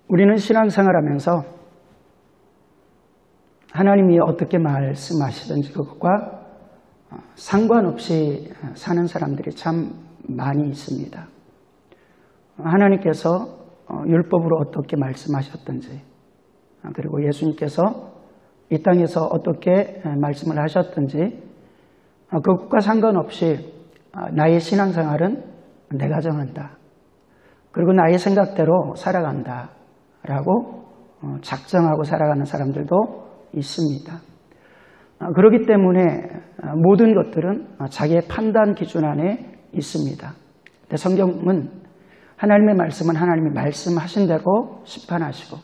우리는 신앙생활하면서 하나님이 어떻게 말씀하시든지 그것과 상관없이 사는 사람들이 참 많이 있습니다. 하나님께서 율법으로 어떻게 말씀하셨든지, 그리고 예수님께서 이 땅에서 어떻게 말씀을 하셨든지 그것과 상관없이 나의 신앙생활은 내가 정한다. 그리고 나의 생각대로 살아간다 라고 작정하고 살아가는 사람들도 있습니다. 그렇기 때문에 모든 것들은 자기의 판단 기준 안에 있습니다. 근데 성경은 하나님의 말씀은 하나님이 말씀하신 대로 심판하시고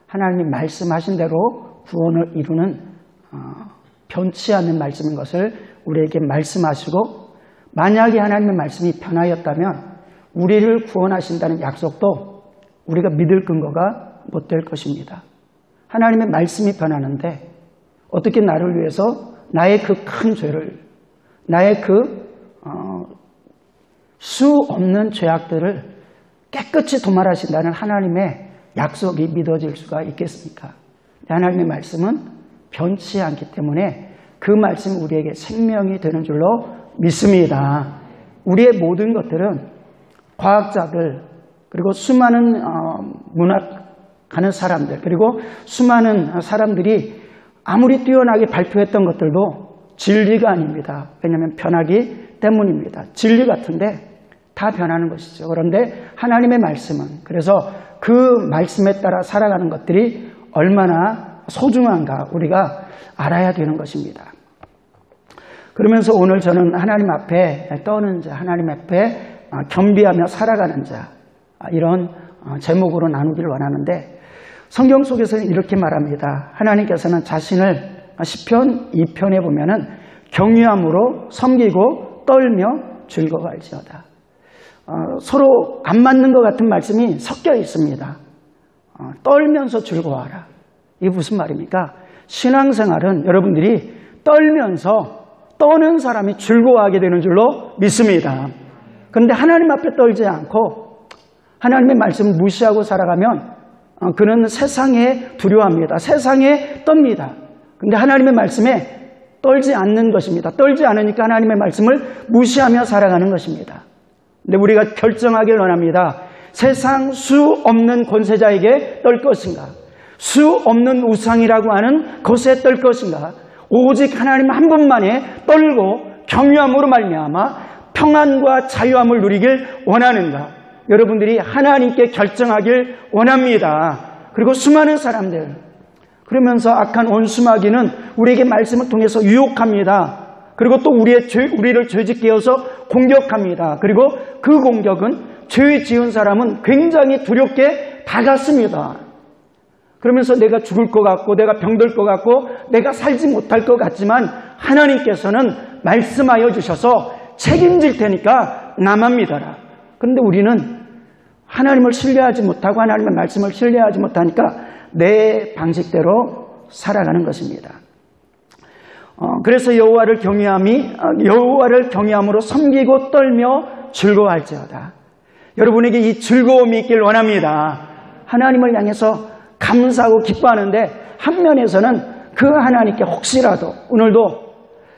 하나님이 말씀하신 대로 구원을 이루는 변치 않는 말씀인 것을 우리에게 말씀하시고, 만약에 하나님의 말씀이 변하였다면 우리를 구원하신다는 약속도 우리가 믿을 근거가 못 될 것입니다. 하나님의 말씀이 변하는데 어떻게 나를 위해서 나의 그 큰 죄를, 나의 그 수 없는 죄악들을 깨끗이 도말하신다는 하나님의 약속이 믿어질 수가 있겠습니까? 하나님의 말씀은 변치 않기 때문에 그 말씀이 우리에게 생명이 되는 줄로 믿습니다. 우리의 모든 것들은 과학자들, 그리고 수많은 문학하는 사람들, 그리고 수많은 사람들이 아무리 뛰어나게 발표했던 것들도 진리가 아닙니다. 왜냐하면 변하기 때문입니다. 진리 같은데 다 변하는 것이죠. 그런데 하나님의 말씀은, 그래서 그 말씀에 따라 살아가는 것들이 얼마나 소중한가 우리가 알아야 되는 것입니다. 그러면서 오늘 저는 하나님 앞에 떠는 자, 하나님 앞에 겸비하며 살아가는 자, 이런 제목으로 나누기를 원하는데, 성경 속에서는 이렇게 말합니다. 하나님께서는 자신을 시편 2편에 보면은 경유함으로 섬기고 떨며 즐거워할지어다. 서로 안 맞는 것 같은 말씀이 섞여 있습니다. 떨면서 즐거워하라. 이게 무슨 말입니까? 신앙생활은 여러분들이 떨면서 떠는 사람이 즐거워하게 되는 줄로 믿습니다. 그런데 하나님 앞에 떨지 않고 하나님의 말씀을 무시하고 살아가면 그는 세상에 두려워합니다. 세상에 떱니다. 그런데 하나님의 말씀에 떨지 않는 것입니다. 떨지 않으니까 하나님의 말씀을 무시하며 살아가는 것입니다. 근데 우리가 결정하길 원합니다. 세상 수 없는 권세자에게 떨 것인가? 수 없는 우상이라고 하는 것에 떨 것인가? 오직 하나님 한 분만에 떨고 경유함으로 말미암아 평안과 자유함을 누리길 원하는가? 여러분들이 하나님께 결정하길 원합니다. 그리고 수많은 사람들, 그러면서 악한 원수마귀는 우리에게 말씀을 통해서 유혹합니다. 그리고 또 우리를 죄짓게 해서 공격합니다. 그리고 그 공격은 죄 지은 사람은 굉장히 두렵게 다가섭니다. 그러면서 내가 죽을 것 같고 내가 병들 것 같고 내가 살지 못할 것 같지만 하나님께서는 말씀하여 주셔서 책임질 테니까 나만 믿어라. 그런데 우리는 하나님을 신뢰하지 못하고 하나님의 말씀을 신뢰하지 못하니까 내 방식대로 살아가는 것입니다. 그래서 여호와를 경외함으로 섬기고 떨며 즐거워할지어다. 여러분에게 이 즐거움이 있길 원합니다. 하나님을 향해서 감사하고 기뻐하는데 한면에서는 그 하나님께 혹시라도 오늘도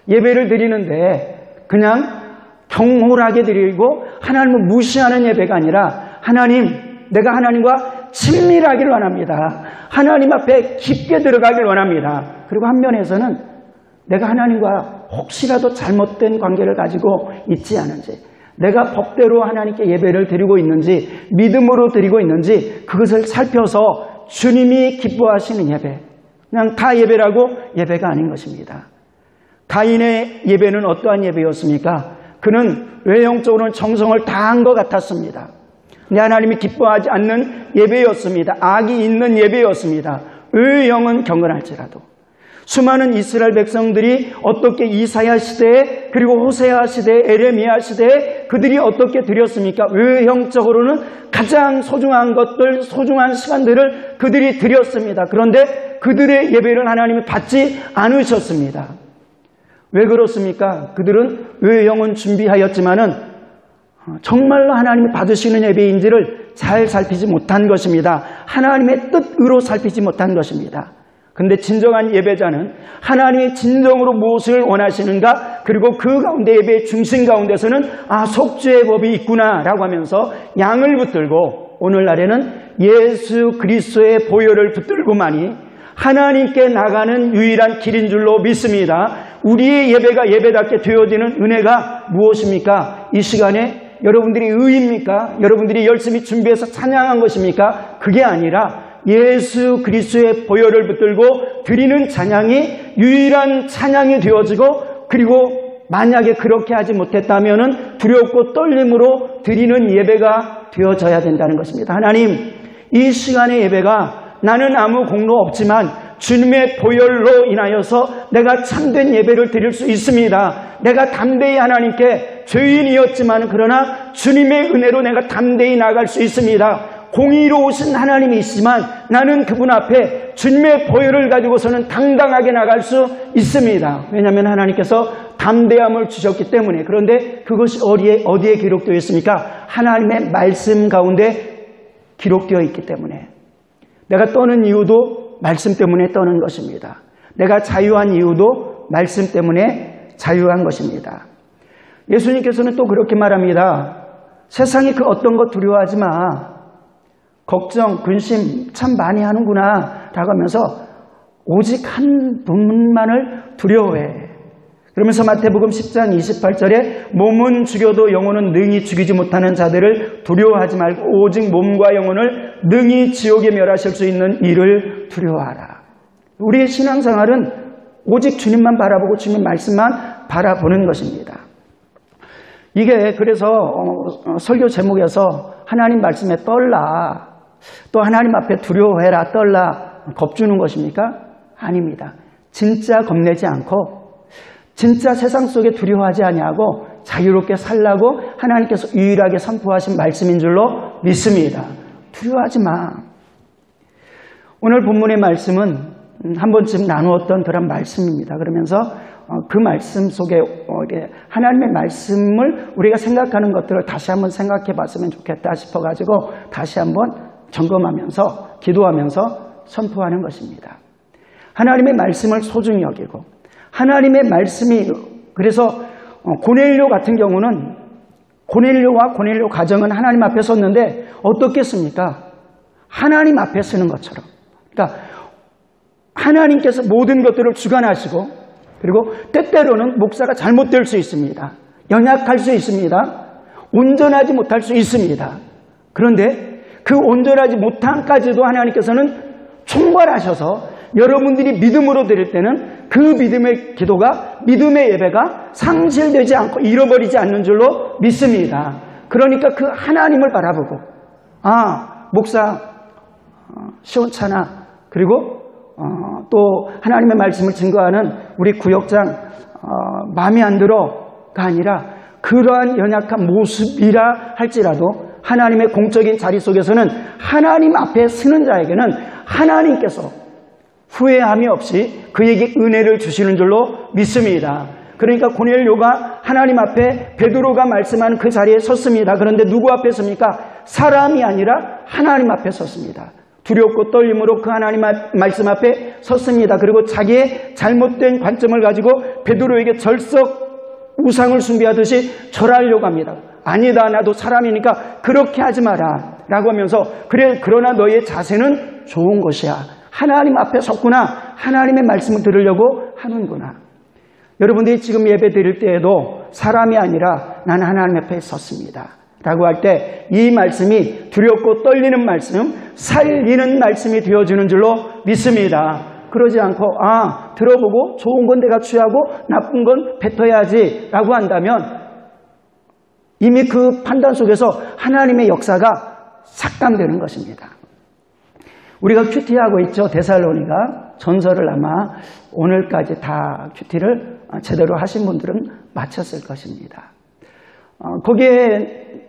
예배를 드리는데 그냥 경홀하게 드리고 하나님을 무시하는 예배가 아니라 하나님, 내가 하나님과 친밀하기를 원합니다. 하나님 앞에 깊게 들어가길 원합니다. 그리고 한면에서는 내가 하나님과 혹시라도 잘못된 관계를 가지고 있지 않은지, 내가 법대로 하나님께 예배를 드리고 있는지, 믿음으로 드리고 있는지 그것을 살펴서 주님이 기뻐하시는 예배, 그냥 다 예배라고 예배가 아닌 것입니다. 가인의 예배는 어떠한 예배였습니까? 그는 외형적으로는 정성을 다한 것 같았습니다. 근데 하나님이 기뻐하지 않는 예배였습니다. 악이 있는 예배였습니다. 의영은 경건할지라도. 수많은 이스라엘 백성들이 어떻게 이사야 시대에, 그리고 호세아 시대에, 에레미야 시대에 그들이 어떻게 드렸습니까? 외형적으로는 가장 소중한 것들, 소중한 시간들을 그들이 드렸습니다. 그런데 그들의 예배를 하나님이 받지 않으셨습니다. 왜 그렇습니까? 그들은 외형은 준비하였지만은 정말로 하나님이 받으시는 예배인지를 잘 살피지 못한 것입니다. 하나님의 뜻으로 살피지 못한 것입니다. 그런데 진정한 예배자는 하나님이 진정으로 무엇을 원하시는가, 그리고 그 가운데 예배의 중심 가운데서는 속죄의 법이 있구나 라고 하면서 양을 붙들고, 오늘날에는 예수 그리스도의 보혈을 붙들고만이 하나님께 나가는 유일한 길인 줄로 믿습니다. 우리의 예배가 예배답게 되어지는 은혜가 무엇입니까? 이 시간에 여러분들이 의입니까? 여러분들이 열심히 준비해서 찬양한 것입니까? 그게 아니라 예수 그리스도의 보혈을 붙들고 드리는 찬양이 유일한 찬양이 되어지고, 그리고 만약에 그렇게 하지 못했다면 두렵고 떨림으로 드리는 예배가 되어져야 된다는 것입니다. 하나님, 이 시간의 예배가 나는 아무 공로 없지만 주님의 보혈로 인하여서 내가 참된 예배를 드릴 수 있습니다. 내가 담대히 하나님께 죄인이었지만 그러나 주님의 은혜로 내가 담대히 나갈 수 있습니다. 공의로 오신 하나님이 있지만 나는 그분 앞에 주님의 보혈을 가지고서는 당당하게 나갈 수 있습니다. 왜냐하면 하나님께서 담대함을 주셨기 때문에. 그런데 그것이 어디에 기록되어 있습니까? 하나님의 말씀 가운데 기록되어 있기 때문에. 내가 떠는 이유도 말씀 때문에 떠는 것입니다. 내가 자유한 이유도 말씀 때문에 자유한 것입니다. 예수님께서는 또 그렇게 말합니다. 세상이 그 어떤 것 두려워하지 마. 걱정, 근심 참 많이 하는구나 라고 하면서 오직 한 분만을 두려워해. 그러면서 마태복음 10장 28절에 몸은 죽여도 영혼은 능히 죽이지 못하는 자들을 두려워하지 말고 오직 몸과 영혼을 능히 지옥에 멸하실 수 있는 이를 두려워하라. 우리의 신앙생활은 오직 주님만 바라보고 주님 말씀만 바라보는 것입니다. 이게 그래서 설교 제목에서 하나님 말씀에 떨라, 또 하나님 앞에 두려워해라, 떨라, 겁주는 것입니까? 아닙니다. 진짜 겁내지 않고 진짜 세상 속에 두려워하지 아니하고 자유롭게 살라고 하나님께서 유일하게 선포하신 말씀인 줄로 믿습니다. 두려워하지 마. 오늘 본문의 말씀은 한 번쯤 나누었던 그런 말씀입니다. 그러면서 그 말씀 속에 하나님의 말씀을 우리가 생각하는 것들을 다시 한번 생각해 봤으면 좋겠다 싶어가지고 다시 한번 점검하면서 기도하면서 선포하는 것입니다. 하나님의 말씀을 소중히 여기고 하나님의 말씀이, 그래서 고넬료 같은 경우는 고넬료와 고넬료 가정은 하나님 앞에 섰는데 어떻겠습니까? 하나님 앞에 서는 것처럼. 그러니까 하나님께서 모든 것들을 주관하시고, 그리고 때때로는 목사가 잘못될 수 있습니다. 연약할 수 있습니다. 온전하지 못할 수 있습니다. 그런데 그 온전하지 못함까지도 하나님께서는 총괄하셔서 여러분들이 믿음으로 드릴 때는 그 믿음의 기도가, 믿음의 예배가 상실되지 않고 잃어버리지 않는 줄로 믿습니다. 그러니까 그 하나님을 바라보고, 목사 시원찮아, 그리고 또 하나님의 말씀을 증거하는 우리 구역장 마음에 안 들어가 아니라 그러한 연약한 모습이라 할지라도 하나님의 공적인 자리 속에서는 하나님 앞에 서는 자에게는 하나님께서 후회함이 없이 그에게 은혜를 주시는 줄로 믿습니다. 그러니까 고넬료가 하나님 앞에 베드로가 말씀하는 그 자리에 섰습니다. 그런데 누구 앞에 섭니까? 사람이 아니라 하나님 앞에 섰습니다. 두렵고 떨림으로 그 하나님 말씀 앞에 섰습니다. 그리고 자기의 잘못된 관점을 가지고 베드로에게 절석 우상을 숭배하듯이 절하려고 합니다. 아니다, 나도 사람이니까 그렇게 하지 마라 라고 하면서, 그래, 그러나 너의 자세는 좋은 것이야. 하나님 앞에 섰구나. 하나님의 말씀을 들으려고 하는구나. 여러분들이 지금 예배 드릴 때에도 사람이 아니라 나는 하나님 앞에 섰습니다 라고 할 때 이 말씀이 두렵고 떨리는 말씀, 살리는 말씀이 되어주는 줄로 믿습니다. 그러지 않고 들어보고 좋은 건 내가 취하고 나쁜 건 뱉어야지 라고 한다면 이미 그 판단 속에서 하나님의 역사가 삭감되는 것입니다. 우리가 큐티하고 있죠. 데살로니가 전설을 아마 오늘까지 다 큐티를 제대로 하신 분들은 마쳤을 것입니다. 거기에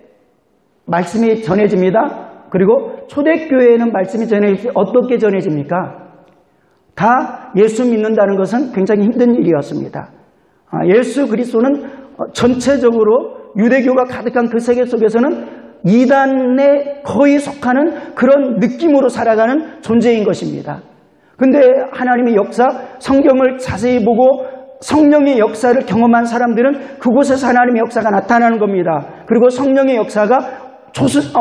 말씀이 전해집니다. 그리고 초대교회에는 말씀이 전해집니다. 어떻게 전해집니까? 다 예수 믿는다는 것은 굉장히 힘든 일이었습니다. 예수 그리스도는 전체적으로 유대교가 가득한 그 세계 속에서는 이단에 거의 속하는 그런 느낌으로 살아가는 존재인 것입니다. 근데 하나님의 역사, 성경을 자세히 보고 성령의 역사를 경험한 사람들은 그곳에서 하나님의 역사가 나타나는 겁니다. 그리고 성령의 역사가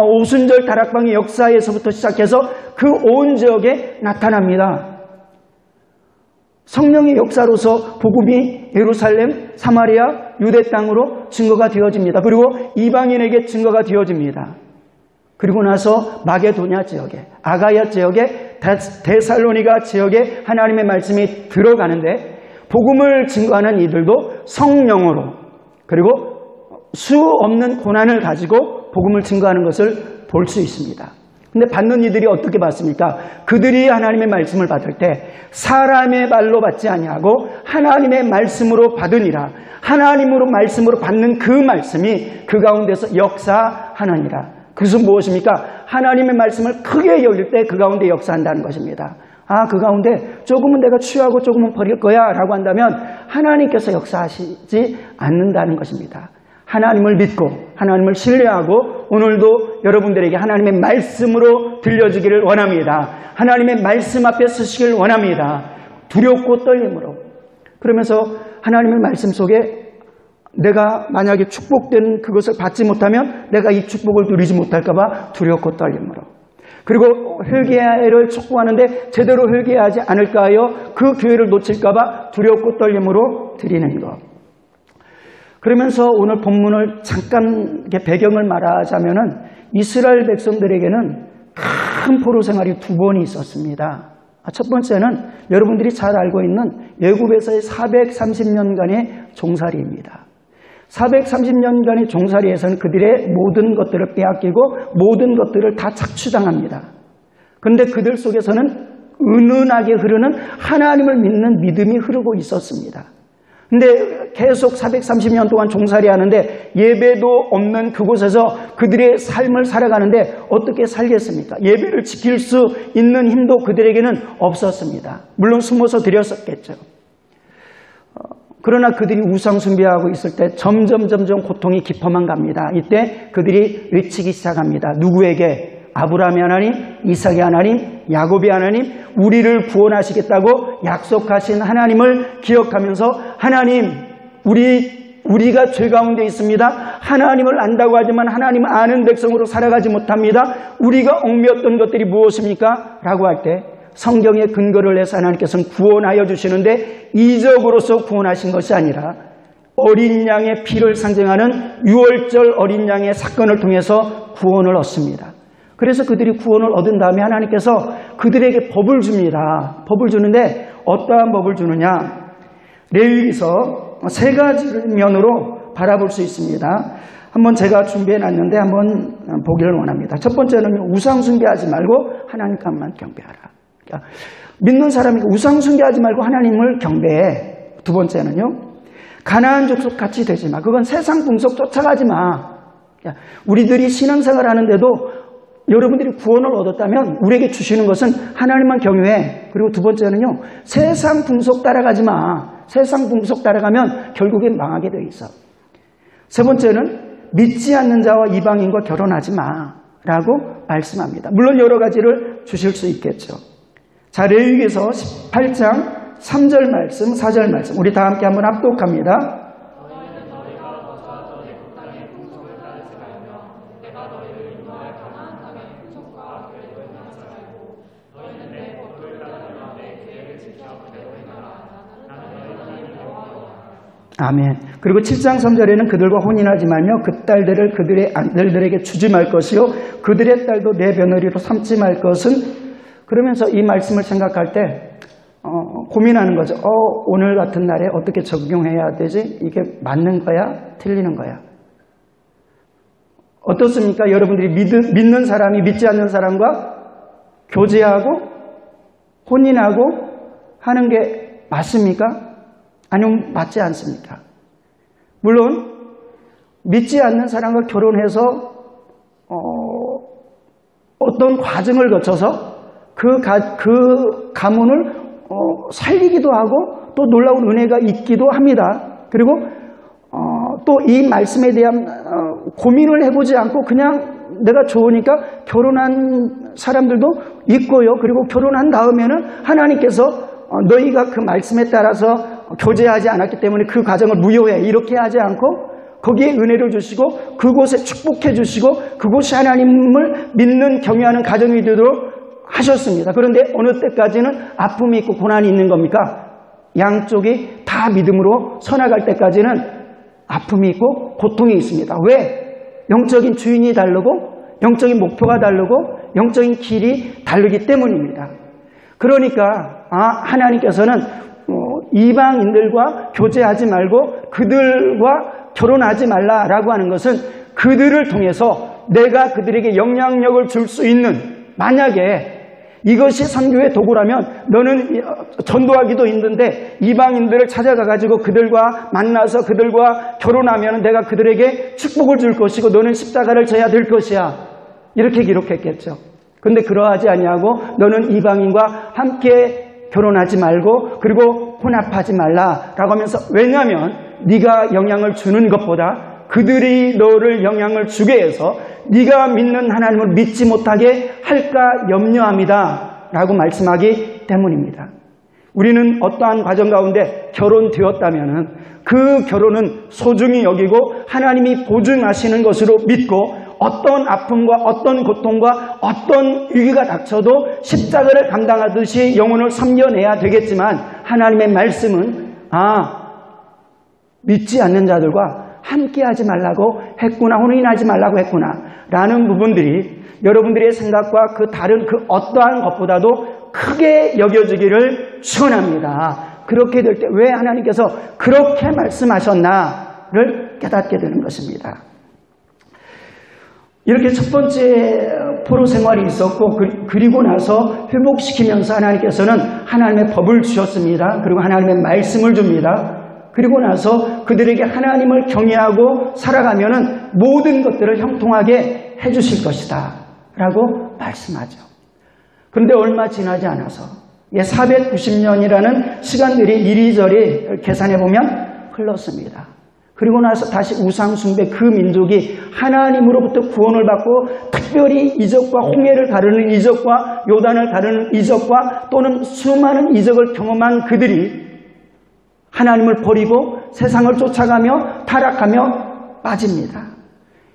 오순절 다락방의 역사에서부터 시작해서 그 온 지역에 나타납니다. 성령의 역사로서 복음이 예루살렘, 사마리아, 유대 땅으로 증거가 되어집니다. 그리고 이방인에게 증거가 되어집니다. 그리고 나서 마게도냐 지역에, 아가야 지역에, 데살로니가 지역에 하나님의 말씀이 들어가는데 복음을 증거하는 이들도 성령으로 그리고 수 없는 고난을 가지고 복음을 증거하는 것을 볼 수 있습니다. 근데 받는 이들이 어떻게 받습니까? 그들이 하나님의 말씀을 받을 때 사람의 말로 받지 아니하고 하나님의 말씀으로 받으니라. 하나님으로 말씀으로 받는 그 말씀이 그 가운데서 역사하느니라. 그것은 무엇입니까? 하나님의 말씀을 크게 열릴 때 그 가운데 역사한다는 것입니다. 그 가운데 조금은 내가 취하고 조금은 버릴 거야 라고 한다면 하나님께서 역사하시지 않는다는 것입니다. 하나님을 믿고 하나님을 신뢰하고 오늘도 여러분들에게 하나님의 말씀으로 들려주기를 원합니다. 하나님의 말씀 앞에 서시길 원합니다. 두렵고 떨림으로. 그러면서 하나님의 말씀 속에 내가 만약에 축복된 그것을 받지 못하면 내가 이 축복을 누리지 못할까 봐 두렵고 떨림으로. 그리고 회개를 촉구하는데 제대로 회개하지 않을까 하여 그 기회를 놓칠까 봐 두렵고 떨림으로 드리는 것. 그러면서 오늘 본문을 잠깐 배경을 말하자면은 이스라엘 백성들에게는 큰 포로 생활이 두 번이 있었습니다. 첫 번째는 여러분들이 잘 알고 있는 애굽에서의 430년간의 종살이입니다. 430년간의 종살이에서는 그들의 모든 것들을 빼앗기고 모든 것들을 다 착취당합니다. 그런데 그들 속에서는 은은하게 흐르는 하나님을 믿는 믿음이 흐르고 있었습니다. 근데 계속 430년 동안 종살이 하는데 예배도 없는 그곳에서 그들의 삶을 살아가는데 어떻게 살겠습니까? 예배를 지킬 수 있는 힘도 그들에게는 없었습니다. 물론 숨어서 드렸었겠죠. 그러나 그들이 우상 숭배하고 있을 때 점점 고통이 깊어만 갑니다. 이때 그들이 외치기 시작합니다. 누구에게? 아브라함의 하나님, 이삭의 하나님, 야곱의 하나님, 우리를 구원하시겠다고 약속하신 하나님을 기억하면서 하나님, 우리가 죄 가운데 있습니다. 하나님을 안다고 하지만 하나님 아는 백성으로 살아가지 못합니다. 우리가 얽매였던 것들이 무엇입니까? 라고 할 때 성경의 근거를 해서 하나님께서는 구원하여 주시는데 이적으로서 구원하신 것이 아니라 어린 양의 피를 상징하는 유월절 어린 양의 사건을 통해서 구원을 얻습니다. 그래서 그들이 구원을 얻은 다음에 하나님께서 그들에게 법을 줍니다. 법을 주는데 어떠한 법을 주느냐? 레위기서 세 가지 면으로 바라볼 수 있습니다. 한번 제가 준비해놨는데 한번 보기를 원합니다. 첫 번째는 우상 숭배하지 말고 하나님만 경배하라. 그러니까 믿는 사람이 우상 숭배하지 말고 하나님을 경배해. 두 번째는요. 가나안 족속 같이 되지 마. 그건 세상 풍속 쫓아가지 마. 그러니까 우리들이 신앙생활 하는데도 여러분들이 구원을 얻었다면 우리에게 주시는 것은 하나님만 경외해. 그리고 두 번째는요. 세상 풍속 따라가지 마. 세상 풍속 따라가면 결국엔 망하게 돼 있어. 세 번째는 믿지 않는 자와 이방인과 결혼하지 마라고 말씀합니다. 물론 여러 가지를 주실 수 있겠죠. 자, 레위기서 18장 3절 말씀, 4절 말씀 우리 다 함께 한번 합독합니다. 아멘. 그리고 7장 3절에는 그들과 혼인하지 말며 그 딸들을 그들의 아들들에게 주지 말 것이요 그들의 딸도 내 며느리로 삼지 말 것은 그러면서 이 말씀을 생각할 때 고민하는 거죠. 오늘 같은 날에 어떻게 적용해야 되지? 이게 맞는 거야? 틀리는 거야? 어떻습니까? 여러분들이 믿는 사람이 믿지 않는 사람과 교제하고 혼인하고 하는 게 맞습니까? 아니면 맞지 않습니까? 물론 믿지 않는 사람과 결혼해서 어떤 과정을 거쳐서 그 가문을 살리기도 하고 또 놀라운 은혜가 있기도 합니다. 그리고 또 이 말씀에 대한 고민을 해보지 않고 그냥 내가 좋으니까 결혼한 사람들도 있고요. 그리고 결혼한 다음에는 하나님께서 너희가 그 말씀에 따라서 교제하지 않았기 때문에 그 가정을 무효해 이렇게 하지 않고 거기에 은혜를 주시고 그곳에 축복해 주시고 그곳이 하나님을 믿는 경외하는 가정이 되도록 하셨습니다. 그런데 어느 때까지는 아픔이 있고 고난이 있는 겁니까? 양쪽이 다 믿음으로 서나갈 때까지는 아픔이 있고 고통이 있습니다. 왜? 영적인 주인이 다르고 영적인 목표가 다르고 영적인 길이 다르기 때문입니다. 그러니까 하나님께서는 이방인들과 교제하지 말고 그들과 결혼하지 말라라고 하는 것은 그들을 통해서 내가 그들에게 영향력을 줄 수 있는, 만약에 이것이 선교의 도구라면 너는 전도하기도 힘든데 이방인들을 찾아가가지고 그들과 만나서 그들과 결혼하면 내가 그들에게 축복을 줄 것이고 너는 십자가를 져야 될 것이야, 이렇게 기록했겠죠. 근데 그러하지 아니하고 너는 이방인과 함께 결혼하지 말고 그리고 혼합하지 말라라고 하면서, 왜냐하면 네가 영향을 주는 것보다 그들이 너를 영향을 주게 해서 네가 믿는 하나님을 믿지 못하게 할까 염려합니다 라고 말씀하기 때문입니다. 우리는 어떠한 과정 가운데 결혼되었다면 그 결혼은 소중히 여기고 하나님이 보증하시는 것으로 믿고 어떤 아픔과 어떤 고통과 어떤 위기가 닥쳐도 십자가를 감당하듯이 영혼을 섬겨내야 되겠지만 하나님의 말씀은 믿지 않는 자들과 함께하지 말라고 했구나, 혼인하지 말라고 했구나 라는 부분들이 여러분들의 생각과 그 다른 그 어떠한 것보다도 크게 여겨지기를 축원합니다. 그렇게 될 때 왜 하나님께서 그렇게 말씀하셨나를 깨닫게 되는 것입니다. 이렇게 첫 번째 포로 생활이 있었고 그리고 나서 회복시키면서 하나님께서는 하나님의 법을 주셨습니다. 그리고 하나님의 말씀을 줍니다. 그리고 나서 그들에게 하나님을 경외하고 살아가면은 모든 것들을 형통하게 해주실 것이다 라고 말씀하죠. 그런데 얼마 지나지 않아서 490년이라는 시간들이 이리저리 계산해보면 흘렀습니다. 그리고 나서 다시 우상숭배 그 민족이 하나님으로부터 구원을 받고 특별히 이적과 홍해를 가르는 이적과 요단을 가르는 이적과 또는 수많은 이적을 경험한 그들이 하나님을 버리고 세상을 쫓아가며 타락하며 빠집니다.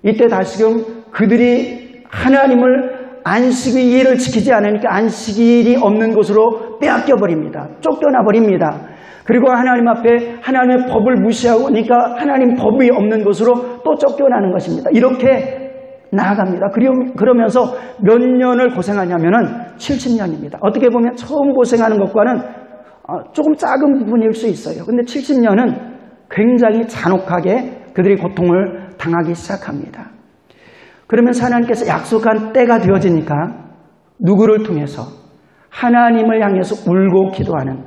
이때 다시금 그들이 하나님을 안식일을 지키지 않으니까 안식일이 없는 곳으로 빼앗겨버립니다. 쫓겨나버립니다. 그리고 하나님 앞에 하나님의 법을 무시하니까 하나님 법이 없는 곳으로 또 쫓겨나는 것입니다. 이렇게 나아갑니다. 그러면서 몇 년을 고생하냐면은 70년입니다. 어떻게 보면 처음 고생하는 것과는 조금 작은 부분일 수 있어요. 근데 70년은 굉장히 잔혹하게 그들이 고통을 당하기 시작합니다. 그러면서 하나님께서 약속한 때가 되어지니까 누구를 통해서 하나님을 향해서 울고 기도하는,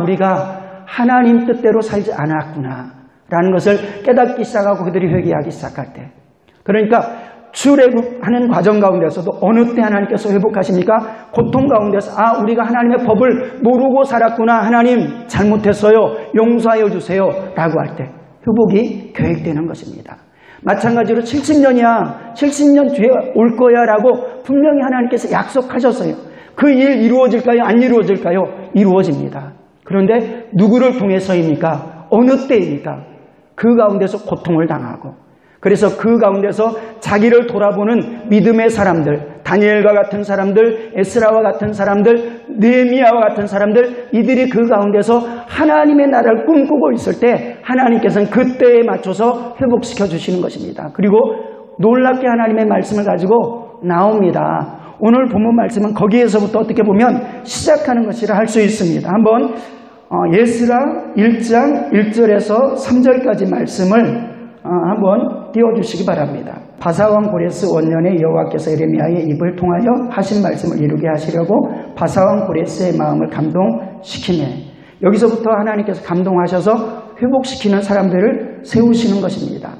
우리가 하나님 뜻대로 살지 않았구나 라는 것을 깨닫기 시작하고 그들이 회개하기 시작할 때, 그러니까 출애굽하는 과정 가운데서도 어느 때 하나님께서 회복하십니까? 고통 가운데서 우리가 하나님의 법을 모르고 살았구나, 하나님 잘못했어요, 용서하여 주세요 라고 할 때 회복이 계획되는 것입니다. 마찬가지로 70년이야, 70년 뒤에 올 거야 라고 분명히 하나님께서 약속하셨어요. 그 일 이루어질까요? 안 이루어질까요? 이루어집니다. 그런데 누구를 통해서입니까? 어느 때입니까? 그 가운데서 고통을 당하고, 그래서 그 가운데서 자기를 돌아보는 믿음의 사람들, 다니엘과 같은 사람들, 에스라와 같은 사람들, 느헤미야와 같은 사람들, 이들이 그 가운데서 하나님의 나라를 꿈꾸고 있을 때 하나님께서는 그때에 맞춰서 회복시켜 주시는 것입니다. 그리고 놀랍게 하나님의 말씀을 가지고 나옵니다. 오늘 본문 말씀은 거기에서부터 어떻게 보면 시작하는 것이라 할 수 있습니다. 한번 예스라 1장 1절에서 3절까지 말씀을 한번 띄워주시기 바랍니다. 바사왕 고레스 원년에 여호와께서 예레미야의 입을 통하여 하신 말씀을 이루게 하시려고 바사왕 고레스의 마음을 감동시키네. 여기서부터 하나님께서 감동하셔서 회복시키는 사람들을 세우시는 것입니다.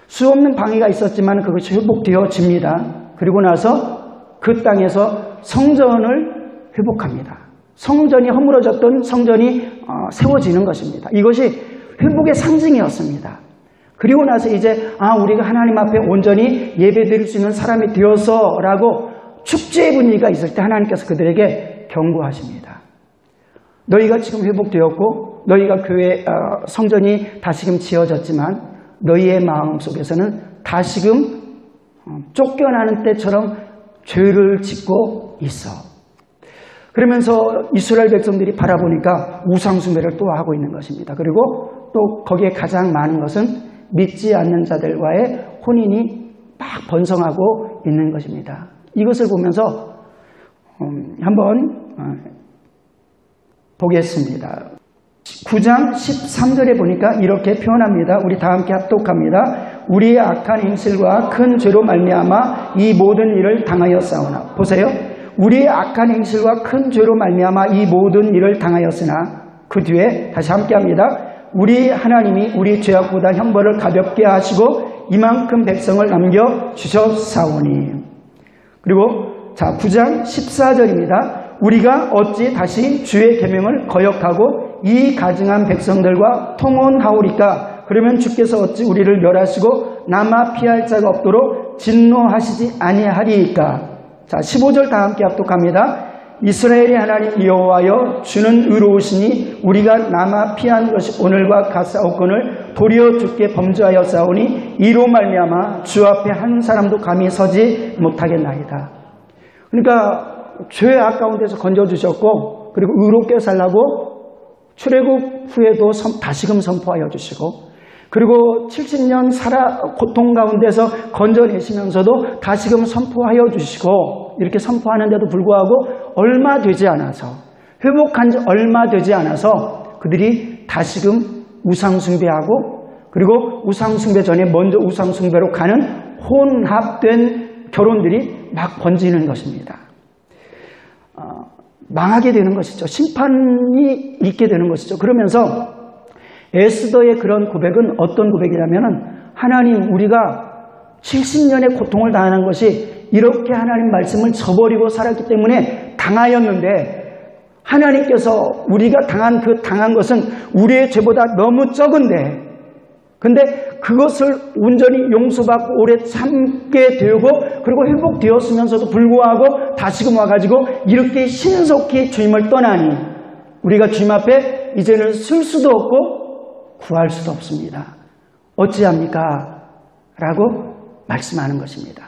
수없는 방해가 있었지만 그것이 회복되어집니다. 그리고 나서 그 땅에서 성전을 회복합니다. 성전이 허물어졌던 성전이 세워지는 것입니다. 이것이 회복의 상징이었습니다. 그리고 나서 이제 우리가 하나님 앞에 온전히 예배드릴 수 있는 사람이 되어서 라고 축제의 분위기가 있을 때 하나님께서 그들에게 경고하십니다. 너희가 지금 회복되었고 너희가 교회 성전이 다시금 지어졌지만 너희의 마음속에서는 다시금 쫓겨나는 때처럼 죄를 짓고 있어. 그러면서 이스라엘 백성들이 바라보니까 우상숭배를 또 하고 있는 것입니다. 그리고 또 거기에 가장 많은 것은 믿지 않는 자들과의 혼인이 막 번성하고 있는 것입니다. 이것을 보면서 한번 보겠습니다. 9장 13절에 보니까 이렇게 표현합니다. 우리 다 함께 합독합니다. 우리의 악한 행실과 큰 죄로 말미암아 이 모든 일을 당하였사오나. 보세요. 우리의 악한 행실과 큰 죄로 말미암아 이 모든 일을 당하였으나 그 뒤에 다시 함께 합니다. 우리 하나님이 우리 죄악보다 형벌을 가볍게 하시고 이만큼 백성을 남겨주셨사오니. 그리고 9장 14절입니다. 우리가 어찌 다시 주의 계명을 거역하고 이 가증한 백성들과 통혼하오리까. 그러면 주께서 어찌 우리를 멸하시고 남아 피할 자가 없도록 진노하시지 아니하리이까. 15절 다 함께 합독합니다. 이스라엘의 하나님 여호와여 주는 의로우시니 우리가 남아 피한 것이 오늘과 같사옵거늘 도리어 주께 범죄하였사오니 이로 말미암아 주 앞에 한 사람도 감히 서지 못하겠나이다. 그러니까 죄악 가운데서 건져주셨고 그리고 의롭게 살라고 출애굽 후에도 다시금 선포하여 주시고 그리고 70년 고통 가운데서 건져내시면서도 다시금 선포하여 주시고 이렇게 선포하는데도 불구하고 얼마 되지 않아서 회복한 지 얼마 되지 않아서 그들이 다시금 우상숭배하고 그리고 우상숭배 전에 먼저 우상숭배로 가는 혼합된 결혼들이 막 번지는 것입니다. 망하게 되는 것이죠. 심판이 있게 되는 것이죠. 그러면서 에스더의 그런 고백은 어떤 고백이냐면은 하나님 우리가 70년의 고통을 당하는 것이 이렇게 하나님 말씀을 저버리고 살았기 때문에 당하였는데 하나님께서 우리가 당한 것은 우리의 죄보다 너무 적은데 근데 그것을 온전히 용서받고 오래 참게 되고 그리고 회복되었으면서도 불구하고 다시금 와가지고 이렇게 신속히 주님을 떠나니 우리가 주님 앞에 이제는 쓸 수도 없고 구할 수도 없습니다. 어찌합니까? 라고 말씀하는 것입니다.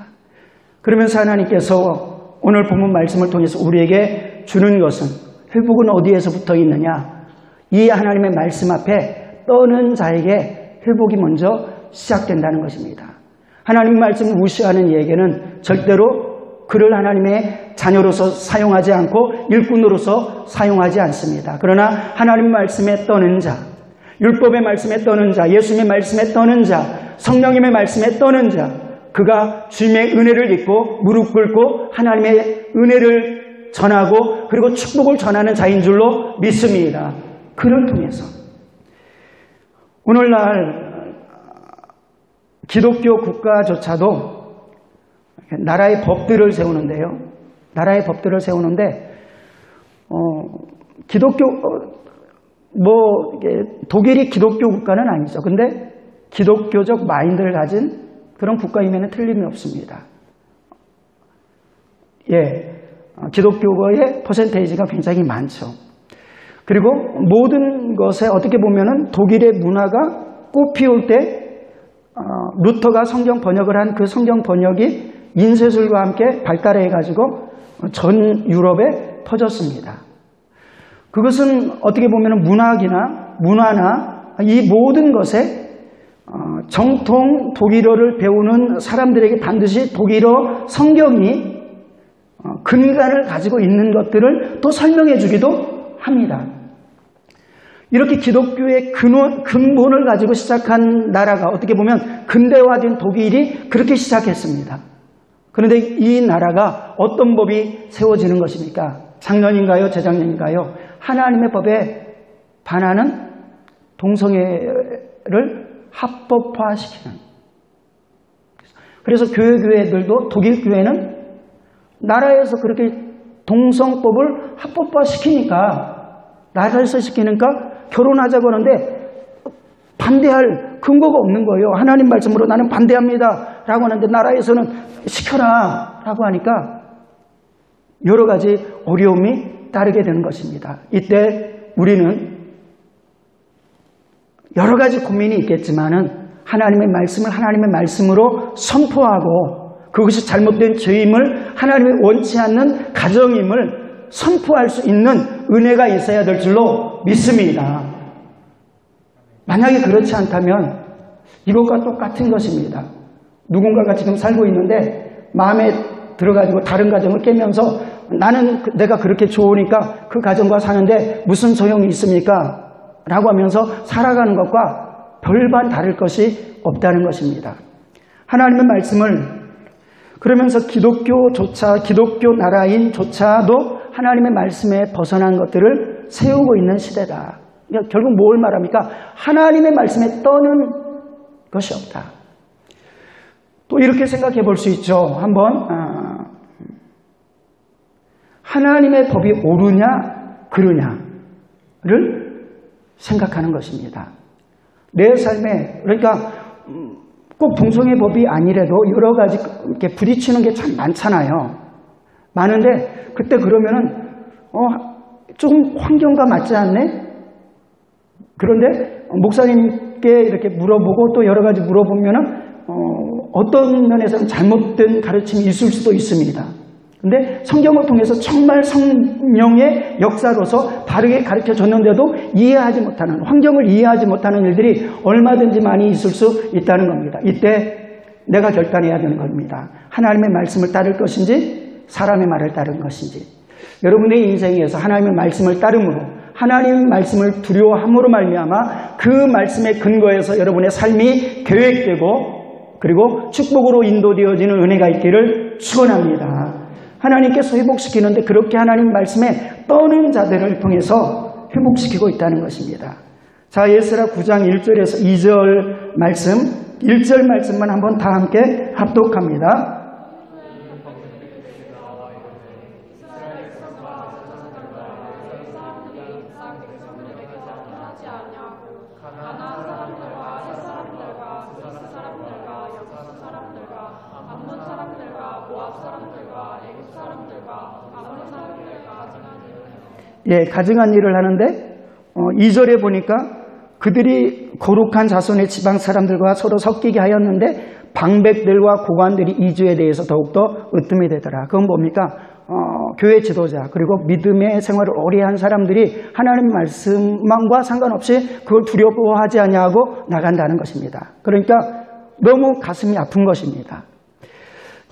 그러면서 하나님께서 오늘 본문 말씀을 통해서 우리에게 주는 것은 회복은 어디에서부터 있느냐? 이 하나님의 말씀 앞에 떠는 자에게 회복이 먼저 시작된다는 것입니다. 하나님 말씀을 무시하는 이에게는 절대로 그를 하나님의 자녀로서 사용하지 않고 일꾼으로서 사용하지 않습니다. 그러나 하나님 말씀에 떠는 자, 율법의 말씀에 떠는 자, 예수님의 말씀에 떠는 자, 성령님의 말씀에 떠는 자, 그가 주님의 은혜를 입고 무릎 꿇고 하나님의 은혜를 전하고 그리고 축복을 전하는 자인 줄로 믿습니다. 그를 통해서 오늘날 기독교 국가조차도 나라의 법들을 세우는데요. 나라의 법들을 세우는데 독일이 기독교 국가는 아니죠. 근데 기독교적 마인드를 가진 그런 국가임에는 틀림이 없습니다. 기독교의 퍼센테이지가 굉장히 많죠. 그리고 모든 것에 어떻게 보면은 독일의 문화가 꽃피울 때 루터가 성경 번역을 한 그 성경 번역이 인쇄술과 함께 발달해 가지고 전 유럽에 퍼졌습니다. 그것은 어떻게 보면은 문화나 이 모든 것에 정통 독일어를 배우는 사람들에게 반드시 독일어 성경이 근간을 가지고 있는 것들을 또 설명해 주기도 합니다. 이렇게 기독교의 근본을 가지고 시작한 나라가 어떻게 보면 근대화된 독일이 그렇게 시작했습니다. 그런데 이 나라가 어떤 법이 세워지는 것입니까? 작년인가요? 재작년인가요? 하나님의 법에 반하는 동성애를 합법화시키는. 그래서 교회들도 독일 교회는 나라에서 그렇게 동성법을 합법화시키니까 나라에서 시키니까 결혼하자고 하는데 반대할 근거가 없는 거예요. 하나님 말씀으로 나는 반대합니다 라고 하는데 나라에서는 시켜라 라고 하니까 여러 가지 어려움이 따르게 되는 것입니다. 이때 우리는 여러 가지 고민이 있겠지만은 하나님의 말씀을 하나님의 말씀으로 선포하고 그것이 잘못된 죄임을 하나님이 원치 않는 가정임을 선포할 수 있는 은혜가 있어야 될 줄로 믿습니다. 만약에 그렇지 않다면 이것과 똑같은 것입니다. 누군가가 지금 살고 있는데 마음에 들어가지고 다른 가정을 깨면서 나는 내가 그렇게 좋으니까 그 가정과 사는데 무슨 소용이 있습니까? 라고 하면서 살아가는 것과 별반 다를 것이 없다는 것입니다. 하나님의 말씀을 그러면서 기독교 나라인조차도 하나님의 말씀에 벗어난 것들을 세우고 있는 시대다. 그러니까 결국 뭘 말합니까? 하나님의 말씀에 떠는 것이 없다. 또 이렇게 생각해 볼 수 있죠. 한번 하나님의 법이 옳으냐 그르냐를 생각하는 것입니다. 내 삶에 그러니까 꼭 동성애 법이 아니래도 여러 가지 이렇게 부딪히는 게 참 많잖아요. 많은데 그때 그러면은 좀 환경과 맞지 않네? 그런데 목사님께 이렇게 물어보고 또 여러 가지 물어보면은 어떤 면에서는 잘못된 가르침이 있을 수도 있습니다. 근데 성경을 통해서 정말 성령의 역사로서 바르게 가르쳐줬는데도 이해하지 못하는, 환경을 이해하지 못하는 일들이 얼마든지 많이 있을 수 있다는 겁니다. 이때 내가 결단해야 되는 겁니다. 하나님의 말씀을 따를 것인지 사람의 말을 따를 것인지. 여러분의 인생에서 하나님의 말씀을 따름으로 하나님의 말씀을 두려워함으로 말미암아 그 말씀의 근거에서 여러분의 삶이 계획되고 그리고 축복으로 인도되어지는 은혜가 있기를 축원합니다. 하나님께서 회복시키는데 그렇게 하나님 말씀에 떠는 자들을 통해서 회복시키고 있다는 것입니다. 자, 에스라 9장 1절에서 2절 말씀, 1절 말씀만 한번 다 함께 합독합니다. 예, 가증한 일을 하는데 2절에 보니까 그들이 거룩한 자손의 지방 사람들과 서로 섞이게 하였는데 방백들과 고관들이 이 주에 대해서 더욱더 으뜸이 되더라. 그건 뭡니까? 교회 지도자 그리고 믿음의 생활을 오래 한 사람들이 하나님 말씀과 상관없이 그걸 두려워하지 아니하고 나간다는 것입니다. 그러니까 너무 가슴이 아픈 것입니다.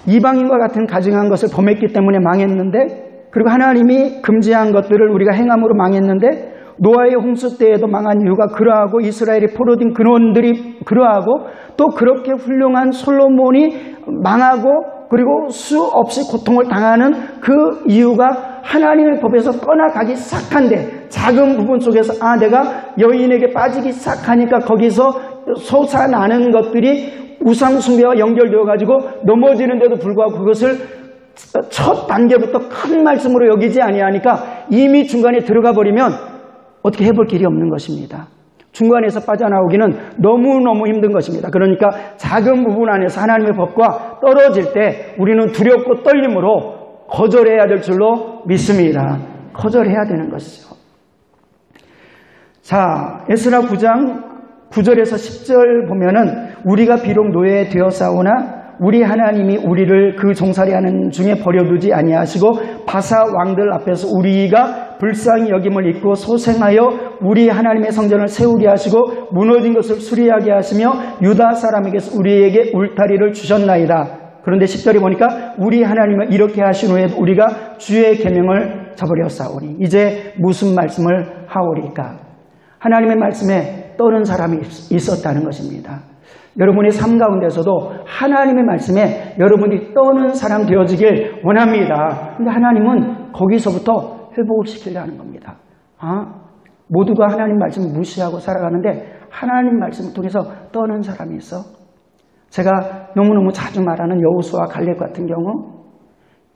이방인과 같은 가증한 것을 범했기 때문에 망했는데 그리고 하나님이 금지한 것들을 우리가 행함으로 망했는데 노아의 홍수 때에도 망한 이유가 그러하고 이스라엘이 포로된 근원들이 그러하고 또 그렇게 훌륭한 솔로몬이 망하고 그리고 수없이 고통을 당하는 그 이유가 하나님의 법에서 떠나가기 시작한데 작은 부분 속에서 내가 여인에게 빠지기 시작하니까 거기서 솟아나는 것들이 우상숭배와 연결되어 가지고 넘어지는데도 불구하고 그것을 첫 단계부터 큰 말씀으로 여기지 아니하니까 이미 중간에 들어가 버리면 어떻게 해볼 길이 없는 것입니다. 중간에서 빠져나오기는 너무너무 힘든 것입니다. 그러니까 작은 부분 안에서 하나님의 법과 떨어질 때 우리는 두렵고 떨림으로 거절해야 될 줄로 믿습니다. 거절해야 되는 것이죠. 자, 에스라 9장 9절에서 10절 보면은 우리가 비록 노예되었사오나 우리 하나님이 우리를 그 종살이하는 중에 버려두지 아니하시고 바사 왕들 앞에서 우리가 불쌍히 여김을 입고 소생하여 우리 하나님의 성전을 세우게 하시고 무너진 것을 수리하게 하시며 유다 사람에게서 우리에게 울타리를 주셨나이다. 그런데 10절에 보니까 우리 하나님은 이렇게 하신 후에 우리가 주의 계명을 저버렸사오니 이제 무슨 말씀을 하오리까? 하나님의 말씀에 떠는 사람이 있었다는 것입니다. 여러분의 삶 가운데서도 하나님의 말씀에 여러분이 떠는 사람 되어지길 원합니다. 근데 하나님은 거기서부터 회복을 시키려 하는 겁니다. 모두가 하나님 말씀을 무시하고 살아가는데 하나님 말씀을 통해서 떠는 사람이 있어. 제가 너무너무 자주 말하는 여호수아 갈렙 같은 경우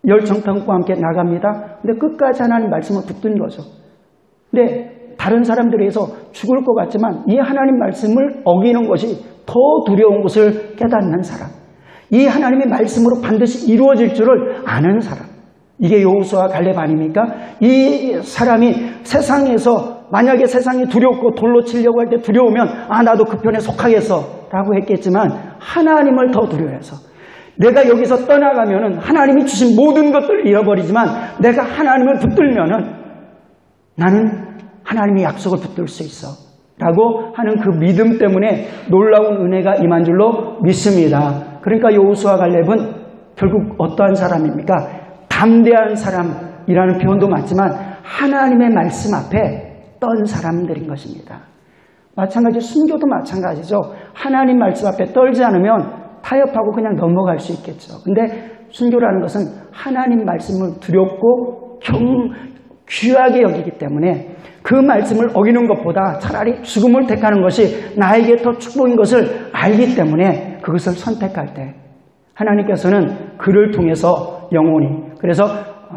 열정탐과 함께 나갑니다. 근데 끝까지 하나님 말씀을 붙든 거죠. 근데 다른 사람들에 의해서 죽을 것 같지만 이 하나님 말씀을 어기는 것이 더 두려운 것을 깨닫는 사람, 이 하나님의 말씀으로 반드시 이루어질 줄을 아는 사람, 이게 여호수아 갈렙 아닙니까? 이 사람이 세상에서 만약에 세상이 두렵고 돌로 치려고 할 때 두려우면 나도 그 편에 속하겠어 라고 했겠지만 하나님을 더 두려워해서 내가 여기서 떠나가면은 하나님이 주신 모든 것들을 잃어버리지만 내가 하나님을 붙들면은 나는 하나님의 약속을 붙들 수 있어 라고 하는 그 믿음 때문에 놀라운 은혜가 임한 줄로 믿습니다. 그러니까 여호수아 갈렙은 결국 어떠한 사람입니까? 담대한 사람이라는 표현도 맞지만 하나님의 말씀 앞에 떤 사람들인 것입니다. 마찬가지 순교도 마찬가지죠. 하나님 말씀 앞에 떨지 않으면 타협하고 그냥 넘어갈 수 있겠죠. 근데 순교라는 것은 하나님 말씀을 두렵고 귀하게 여기기 때문에 그 말씀을 어기는 것보다 차라리 죽음을 택하는 것이 나에게 더 축복인 것을 알기 때문에 그것을 선택할 때 하나님께서는 그를 통해서 영원히, 그래서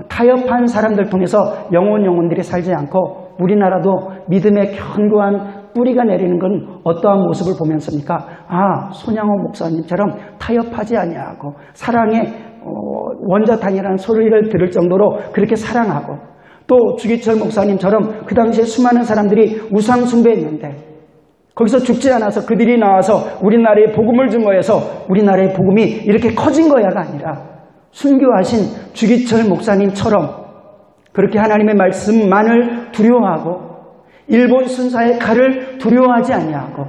타협한 사람들 통해서 영혼들이 살지 않고 우리나라도 믿음의 견고한 뿌리가 내리는 건 어떠한 모습을 보면서입니까? 손양호 목사님처럼 타협하지 아니하고 사랑의 원자탄이라는 소리를 들을 정도로 그렇게 사랑하고, 또 주기철 목사님처럼 그 당시에 수많은 사람들이 우상 숭배했는데 거기서 죽지 않아서 그들이 나와서 우리나라에 복음을 증거해서 우리나라의 복음이 이렇게 커진 거야가 아니라 순교하신 주기철 목사님처럼 그렇게 하나님의 말씀만을 두려워하고 일본 순사의 칼을 두려워하지 아니하고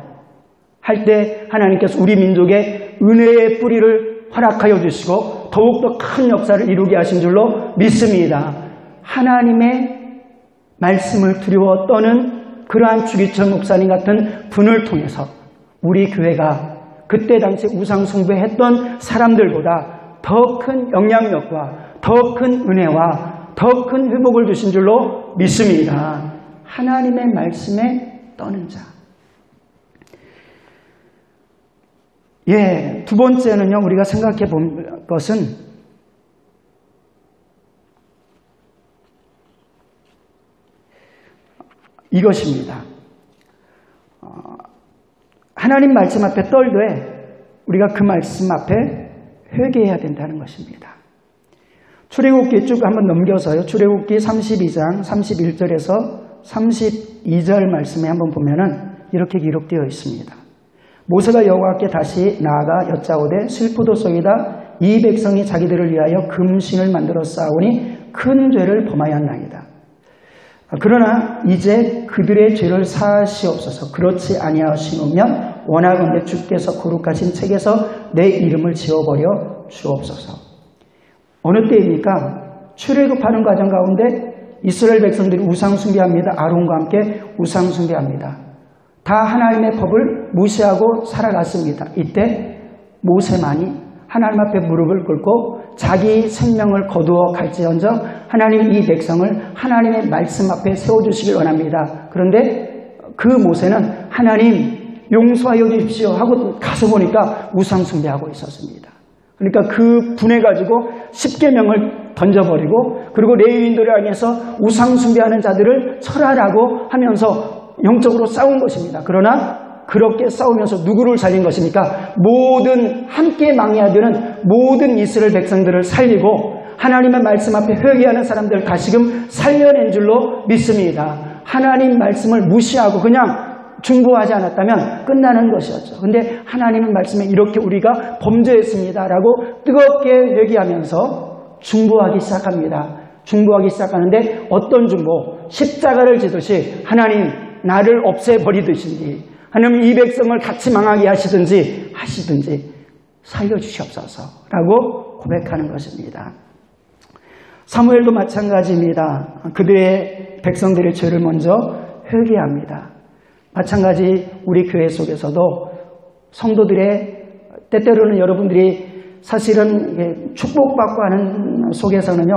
할 때 하나님께서 우리 민족의 은혜의 뿌리를 허락하여 주시고 더욱더 큰 역사를 이루게 하신 줄로 믿습니다. 하나님의 말씀을 두려워 떠는 그러한 주기철 목사님 같은 분을 통해서 우리 교회가 그때 당시 우상 숭배했던 사람들보다 더 큰 영향력과 더 큰 은혜와 더 큰 회복을 주신 줄로 믿습니다. 하나님의 말씀에 떠는 자. 두 번째는요, 우리가 생각해 본 것은 이것입니다. 하나님 말씀 앞에 떨되 우리가 그 말씀 앞에 회개해야 된다는 것입니다. 출애굽기 쭉 한번 넘겨서요. 출애굽기 32장 31절에서 32절 말씀에 한번 보면은 이렇게 기록되어 있습니다. 모세가 여호와께 다시 나아가 여짜오되 슬프도소이다. 이 백성이 자기들을 위하여 금신을 만들어 쌓으니 큰 죄를 범하였나이다. 그러나 이제 그들의 죄를 사하시옵소서. 그렇지 아니하시면 원하건대 주께서 거룩하신 책에서 내 이름을 지워버려 주옵소서. 어느 때입니까? 출애굽하는 과정 가운데 이스라엘 백성들이 우상 숭배합니다. 아론과 함께 우상 숭배합니다. 다 하나님의 법을 무시하고 살아갔습니다. 이때 모세만이 하나님 앞에 무릎을 꿇고 자기 생명을 거두어 갈지언정 하나님 이 백성을 하나님의 말씀 앞에 세워주시길 원합니다. 그런데 그 모세는 하나님 용서하여 주십시오 하고 가서 보니까 우상 숭배하고 있었습니다. 그러니까 그 분해가지고 십계명을 던져버리고 그리고 레위인들을 향해서 우상 숭배하는 자들을 철하라고 하면서 영적으로 싸운 것입니다. 그러나 그렇게 싸우면서 누구를 살린 것입니까? 모든 함께 망해야 되는 모든 이스라엘 백성들을 살리고 하나님의 말씀 앞에 회개하는 사람들 다시금 살려낸 줄로 믿습니다. 하나님 말씀을 무시하고 그냥 중보하지 않았다면 끝나는 것이었죠. 근데 하나님의 말씀에 이렇게 우리가 범죄했습니다라고 뜨겁게 회개하면서 중보하기 시작합니다. 중보하기 시작하는데 어떤 중보? 십자가를 지듯이 하나님 나를 없애버리듯이 하나님 이 백성을 같이 망하게 하시든지 살려주시옵소서라고 고백하는 것입니다. 사무엘도 마찬가지입니다. 그들의 백성들의 죄를 먼저 회개합니다. 마찬가지 우리 교회 속에서도 성도들의 때때로는 여러분들이 사실은 축복받고 하는 속에서는요,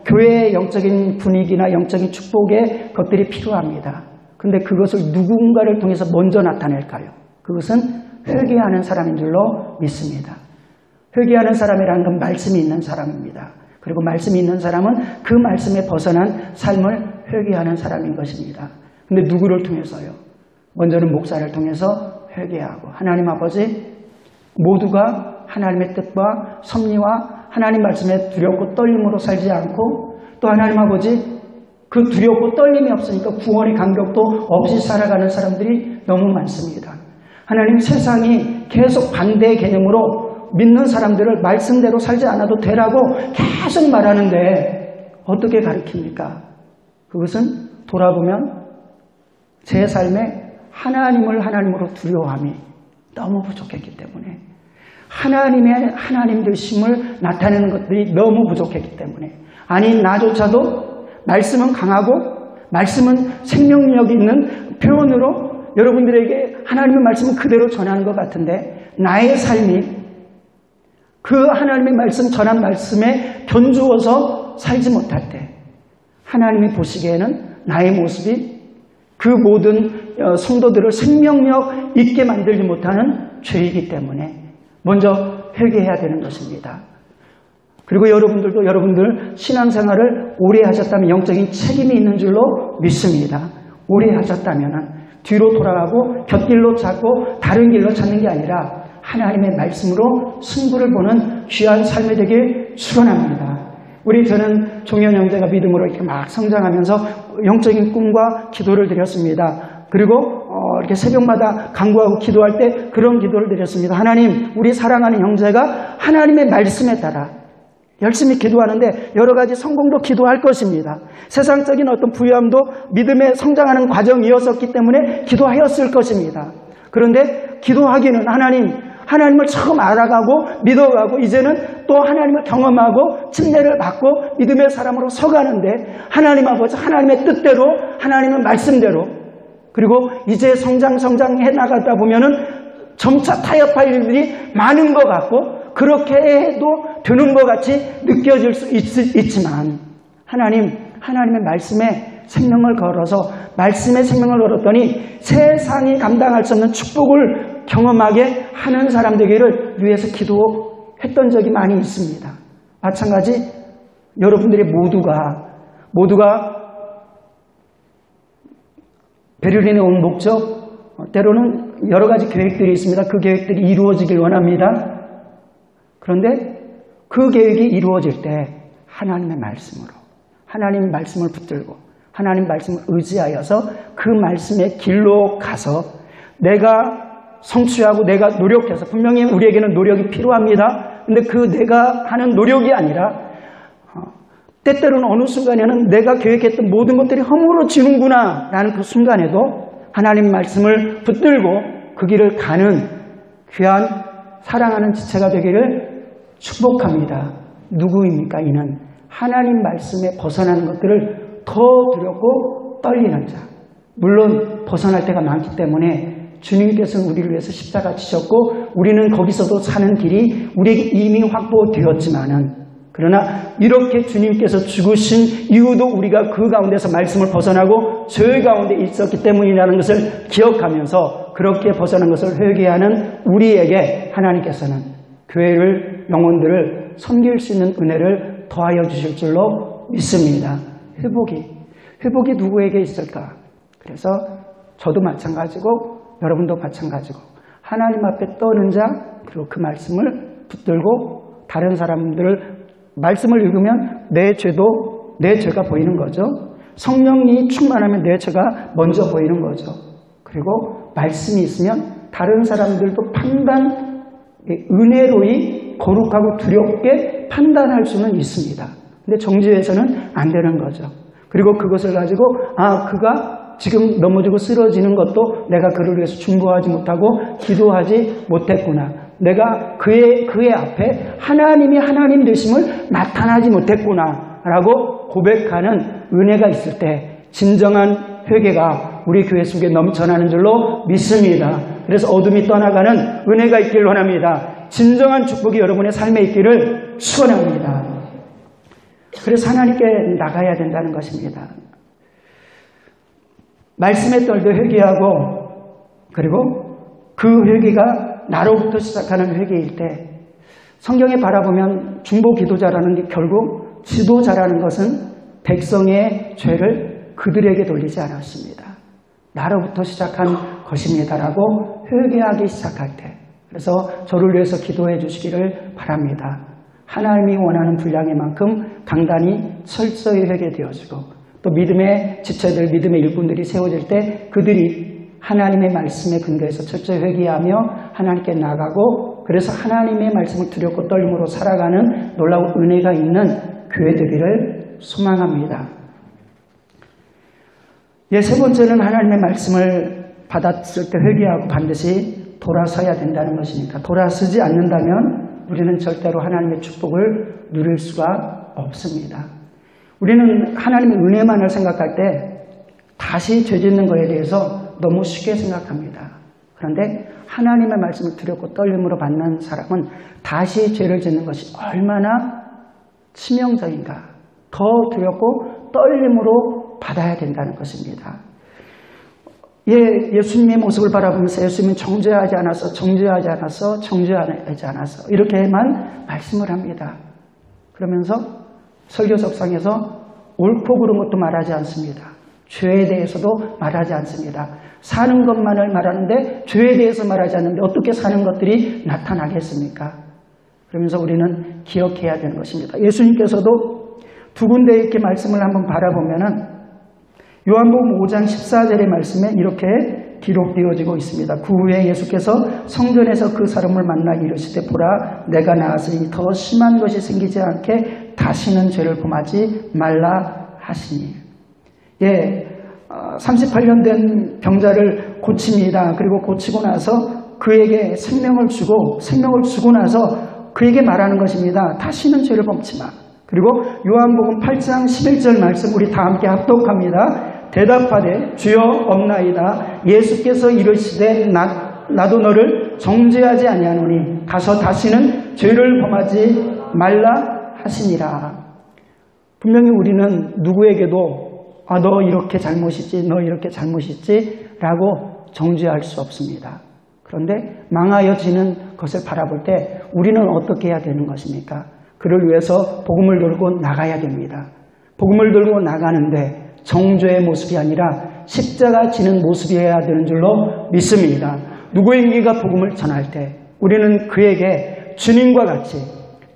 교회의 영적인 분위기나 영적인 축복의 것들이 필요합니다. 그런데 그것을 누군가를 통해서 먼저 나타낼까요? 그것은 회개하는 사람인 줄로 믿습니다. 회개하는 사람이라는 건 말씀이 있는 사람입니다. 그리고 말씀이 있는 사람은 그 말씀에 벗어난 삶을 회개하는 사람인 것입니다. 근데 누구를 통해서요? 먼저는 목사를 통해서 회개하고 하나님 아버지 모두가 하나님의 뜻과 섭리와 하나님 말씀에 두렵고 떨림으로 살지 않고 또 하나님 아버지 그 두렵고 떨림이 없으니까 구원의 감격도 없이 살아가는 사람들이 너무 많습니다. 하나님 세상이 계속 반대의 개념으로 믿는 사람들을 말씀대로 살지 않아도 되라고 계속 말하는데 어떻게 가르칩니까? 그것은 돌아보면 제 삶에 하나님을 하나님으로 두려워함이 너무 부족했기 때문에 하나님의 하나님 되심을 나타내는 것들이 너무 부족했기 때문에 아니 나조차도 말씀은 강하고 말씀은 생명력이 있는 표현으로 여러분들에게 하나님의 말씀을 그대로 전하는 것 같은데 나의 삶이 그 하나님의 말씀 전한 말씀에 견주어서 살지 못할 때 하나님이 보시기에는 나의 모습이 그 모든 성도들을 생명력 있게 만들지 못하는 죄이기 때문에 먼저 회개해야 되는 것입니다. 그리고 여러분들도 여러분들 신앙생활을 오래 하셨다면 영적인 책임이 있는 줄로 믿습니다. 오래 하셨다면 뒤로 돌아가고 곁길로 찾고 다른 길로 찾는 게 아니라 하나님의 말씀으로 승부를 보는 귀한 삶이 되길 축원합니다. 저는 종현 형제가 믿음으로 이렇게 막 성장하면서 영적인 꿈과 기도를 드렸습니다. 그리고 이렇게 새벽마다 간구하고 기도할 때 그런 기도를 드렸습니다. 하나님, 우리 사랑하는 형제가 하나님의 말씀에 따라 열심히 기도하는데 여러 가지 성공도 기도할 것입니다. 세상적인 어떤 부유함도 믿음에 성장하는 과정이었었기 때문에 기도하였을 것입니다. 그런데 기도하기는 하나님을 처음 알아가고 믿어가고 이제는 또 하나님을 경험하고 침례를 받고 믿음의 사람으로 서가는데 하나님 아버지 하나님의 뜻대로 하나님의 말씀대로 그리고 이제 성장해 나가다 보면은 점차 타협할 일들이 많은 것 같고 그렇게 해도 되는 것 같이 느껴질 수 있지만 하나님의 말씀에 생명을 걸어서 말씀에 생명을 걸었더니 세상이 감당할 수 없는 축복을 경험하게 하는 사람 되기를 위해서 기도했던 적이 많이 있습니다. 마찬가지 여러분들이 모두가 베를린에 온 목적 때로는 여러 가지 계획들이 있습니다. 그 계획들이 이루어지길 원합니다. 그런데 그 계획이 이루어질 때 하나님의 말씀으로 하나님 말씀을 붙들고 하나님 말씀을 의지하여서 그 말씀의 길로 가서 내가 성취하고 내가 노력해서 분명히 우리에게는 노력이 필요합니다. 근데 그 내가 하는 노력이 아니라 때때로는 어느 순간에는 내가 계획했던 모든 것들이 허물어지는구나 라는 그 순간에도 하나님 말씀을 붙들고 그 길을 가는 귀한 사랑하는 지체가 되기를 축복합니다. 누구입니까? 이는 하나님 말씀에 벗어나는 것들을 더 두렵고 떨리는 자. 물론 벗어날 때가 많기 때문에 주님께서는 우리를 위해서 십자가 지셨고 우리는 거기서도 사는 길이 우리에게 이미 확보되었지만은 그러나 이렇게 주님께서 죽으신 이유도 우리가 그 가운데서 말씀을 벗어나고 죄 가운데 있었기 때문이라는 것을 기억하면서 그렇게 벗어난 것을 회개하는 우리에게 하나님께서는 교회를 영혼들을 섬길 수 있는 은혜를 더하여 주실 줄로 믿습니다. 회복이 누구에게 있을까? 그래서 저도 마찬가지고 여러분도 마찬가지고 하나님 앞에 떠는 자 그리고 그 말씀을 붙들고 다른 사람들을 말씀을 읽으면 내 죄가 보이는 거죠. 성령이 충만하면 내 죄가 먼저 보이는 거죠. 그리고 말씀이 있으면 다른 사람들도 은혜로이 거룩하고 두렵게 판단할 수는 있습니다. 근데 정죄에서는 안 되는 거죠. 그리고 그것을 가지고 그가 지금 넘어지고 쓰러지는 것도 내가 그를 위해서 중보하지 못하고 기도하지 못했구나. 내가 그의 앞에 하나님이 하나님 되심을 나타나지 못했구나 라고 고백하는 은혜가 있을 때 진정한 회개가 우리 교회 속에 넘쳐나는 줄로 믿습니다. 그래서 어둠이 떠나가는 은혜가 있길 원합니다. 진정한 축복이 여러분의 삶에 있기를 축원합니다. 그래서 하나님께 나가야 된다는 것입니다. 말씀에 떨도 회개하고 그리고 그 회개가 나로부터 시작하는 회개일 때 성경에 바라보면 중보 기도자라는 게 결국 지도자라는 것은 백성의 죄를 그들에게 돌리지 않았습니다. 나로부터 시작한 것입니다라고 회개하기 시작할 때, 그래서 저를 위해서 기도해 주시기를 바랍니다. 하나님이 원하는 분량의 만큼 강단이 철저히 회개되어지고, 또 믿음의 지체들, 믿음의 일꾼들이 세워질 때 그들이 하나님의 말씀에 근거해서 철저히 회개하며 하나님께 나가고, 그래서 하나님의 말씀을 두렵고 떨림으로 살아가는 놀라운 은혜가 있는 교회되기를 소망합니다. 세 번째는 하나님의 말씀을 받았을 때 회개하고 반드시 돌아서야 된다는 것이니까, 돌아서지 않는다면 우리는 절대로 하나님의 축복을 누릴 수가 없습니다. 우리는 하나님의 은혜만을 생각할 때 다시 죄 짓는 것에 대해서 너무 쉽게 생각합니다. 그런데 하나님의 말씀을 두렵고 떨림으로 받는 사람은 다시 죄를 짓는 것이 얼마나 치명적인가, 더 두렵고 떨림으로 받아야 된다는 것입니다. 예수님의 모습을 바라보면서 예수님은 정죄하지 않았어, 정죄하지 않았어, 정죄하지 않았어, 이렇게만 말씀을 합니다. 그러면서 설교석상에서 옳고 그른 것도 말하지 않습니다. 죄에 대해서도 말하지 않습니다. 사는 것만을 말하는데 죄에 대해서 말하지 않는데 어떻게 사는 것들이 나타나겠습니까? 그러면서 우리는 기억해야 되는 것입니다. 예수님께서도 두 군데 이렇게 말씀을 한번 바라보면은 요한복음 5장 14절의 말씀에 이렇게 기록되어지고 있습니다. 그 후에 예수께서 성전에서 그 사람을 만나 이르시되 보라 내가 나았으니 더 심한 것이 생기지 않게 다시는 죄를 범하지 말라 하시니. 38년 된 병자를 고칩니다. 그리고 고치고 나서 그에게 생명을 주고 나서 그에게 말하는 것입니다. 다시는 죄를 범치 마. 그리고 요한복음 8장 11절 말씀 우리 다 함께 합독합니다. 대답하되 주여 없나이다. 예수께서 이르시되 나도 너를 정죄하지 아니하노니 가서 다시는 죄를 범하지 말라 하시니라. 분명히 우리는 누구에게도 너 이렇게 잘못이지, 너 이렇게 잘못이지 라고 정죄할 수 없습니다. 그런데 망하여지는 것을 바라볼 때 우리는 어떻게 해야 되는 것입니까? 그를 위해서 복음을 들고 나가야 됩니다. 복음을 들고 나가는데 정죄의 모습이 아니라 십자가 지는 모습이어야 되는 줄로 믿습니다. 누구에게가 복음을 전할 때 우리는 그에게 주님과 같이,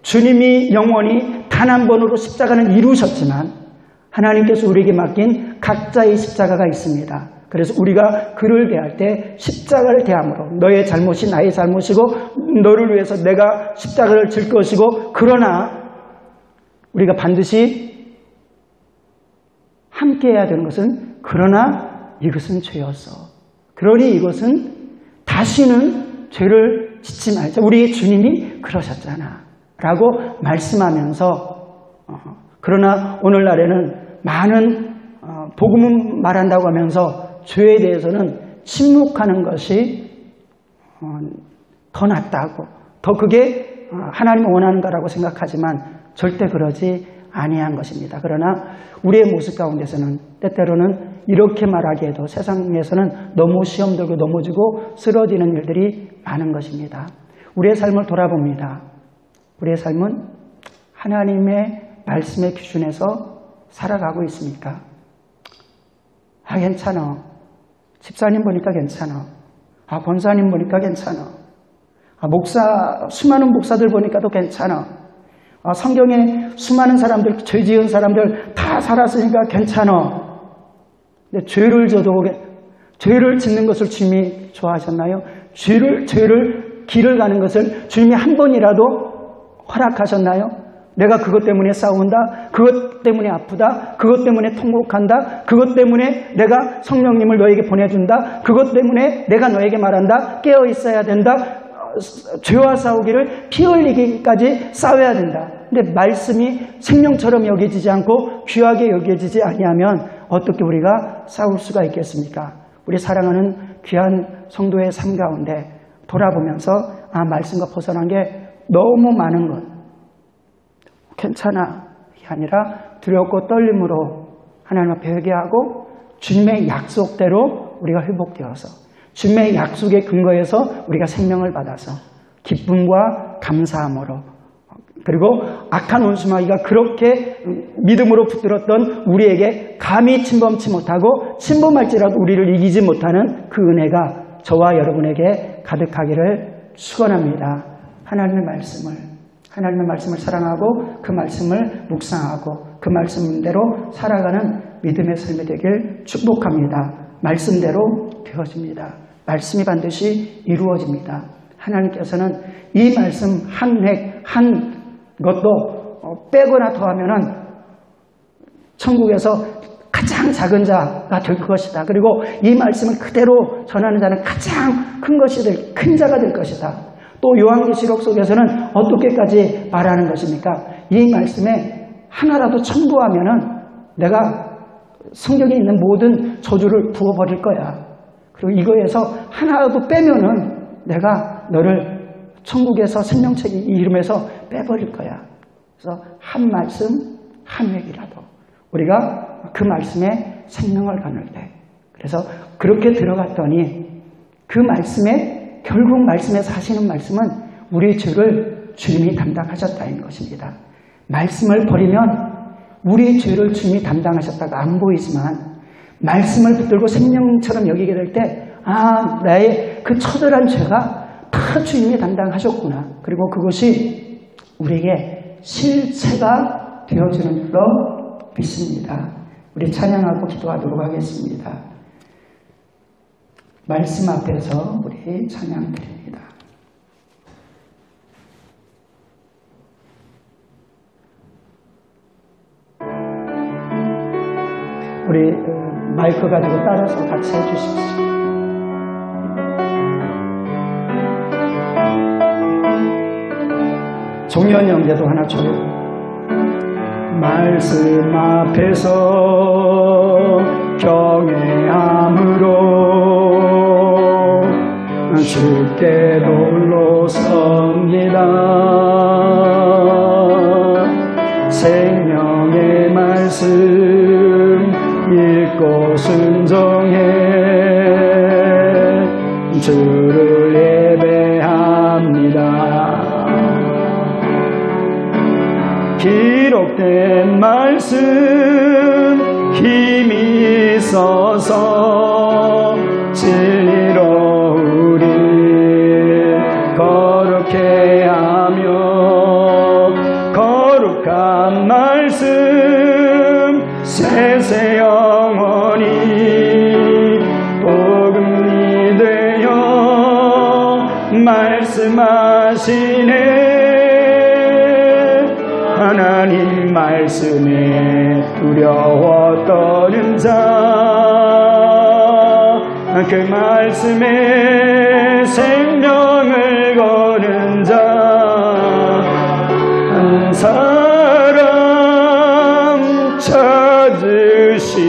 주님이 영원히 단 한 번으로 십자가는 이루셨지만 하나님께서 우리에게 맡긴 각자의 십자가가 있습니다. 그래서 우리가 그를 대할 때 십자가를 대함으로 너의 잘못이 나의 잘못이고 너를 위해서 내가 십자가를 질 것이고, 그러나 우리가 반드시 함께 해야 되는 것은 그러나 이것은 죄였어. 그러니 이것은 다시는 죄를 짓지 말자. 우리의 주님이 그러셨잖아 라고 말씀하면서 그러나 오늘날에는 많은 복음은 말한다고 하면서 죄에 대해서는 침묵하는 것이 더 낫다고, 더 그게 하나님이 원하는 거라고 생각하지만 절대 그러지 아니한 것입니다. 그러나 우리의 모습 가운데서는 때때로는 이렇게 말하기에도 세상에서는 너무 시험 들고 넘어지고 쓰러지는 일들이 많은 것입니다. 우리의 삶을 돌아봅니다. 우리의 삶은 하나님의 말씀의 기준에서 살아가고 있습니까? 괜찮아. 집사님 보니까 괜찮아. 권사님 보니까 괜찮아. 수많은 목사들 보니까도 괜찮아. 성경에 수많은 사람들, 죄 지은 사람들 다 살았으니까 괜찮아. 근데 죄를 짓는 것을 주님이 좋아하셨나요? 길을 가는 것을 주님이 한 번이라도 허락하셨나요? 내가 그것 때문에 싸운다, 그것 때문에 아프다, 그것 때문에 통곡한다, 그것 때문에 내가 성령님을 너에게 보내준다, 그것 때문에 내가 너에게 말한다, 깨어 있어야 된다, 죄와 싸우기를 피 흘리기까지 싸워야 된다. 근데 말씀이 생명처럼 여겨지지 않고 귀하게 여겨지지 아니하면 어떻게 우리가 싸울 수가 있겠습니까? 우리 사랑하는 귀한 성도의 삶 가운데 돌아보면서 말씀과 벗어난 게 너무 많은 것, 괜찮아 이게 아니라 두렵고 떨림으로 하나님 앞에 회개하고 주님의 약속대로 우리가 회복되어서 주님의 약속의 근거에서 우리가 생명을 받아서 기쁨과 감사함으로 그리고 악한 원수마귀가 그렇게 믿음으로 붙들었던 우리에게 감히 침범치 못하고 침범할지라도 우리를 이기지 못하는 그 은혜가 저와 여러분에게 가득하기를 축원합니다. 하나님의 말씀을 사랑하고 그 말씀을 묵상하고 그 말씀대로 살아가는 믿음의 삶이 되길 축복합니다. 말씀대로 되어집니다. 말씀이 반드시 이루어집니다. 하나님께서는 이 말씀 한 획, 한 것도 빼거나 더하면은 천국에서 가장 작은 자가 될 것이다. 그리고 이 말씀을 그대로 전하는 자는 가장 큰 자가 될 것이다. 또 요한계시록 속에서는 어떻게까지 말하는 것입니까? 이 말씀에 하나라도 첨부하면은 내가 성경에 있는 모든 저주를 부어버릴 거야. 그리고 이거에서 하나라도 빼면은 내가 너를 천국에서 생명책이 이름에서 빼버릴 거야. 그래서 한 말씀, 한 획이라도 우리가 그 말씀에 생명을 거눌 때, 그래서 그렇게 들어갔더니 그 말씀에 결국 말씀에서 하시는 말씀은 우리의 죄를 주님이 담당하셨다는 것입니다. 말씀을 버리면 우리의 죄를 주님이 담당하셨다가 안 보이지만 말씀을 붙들고 생명처럼 여기게 될 때 나의 그 처절한 죄가 다 주님이 담당하셨구나. 그리고 그것이 우리에게 실체가 되어지는 줄로 믿습니다. 우리 찬양하고 기도하도록 하겠습니다. 말씀 앞에서 우리 찬양드립니다. 우리 마이크 가지고 따라서 같이 해주십시오. 종현 형제도 하나 줘요. 말씀 앞에서 경외함으로 주께 놀러 섭니다. 생명의 말씀 읽고 순종해 주를 예배합니다. 기록된 말씀 힘이 있어서 진리로 우리 거룩해 하며 거룩한 말씀 세세 영원히 복음이 되어 말씀하시네. 하나님 말씀에 두려워 떠는 자, 그 말씀에 생명을 거는 자, 한 사람 찾으시는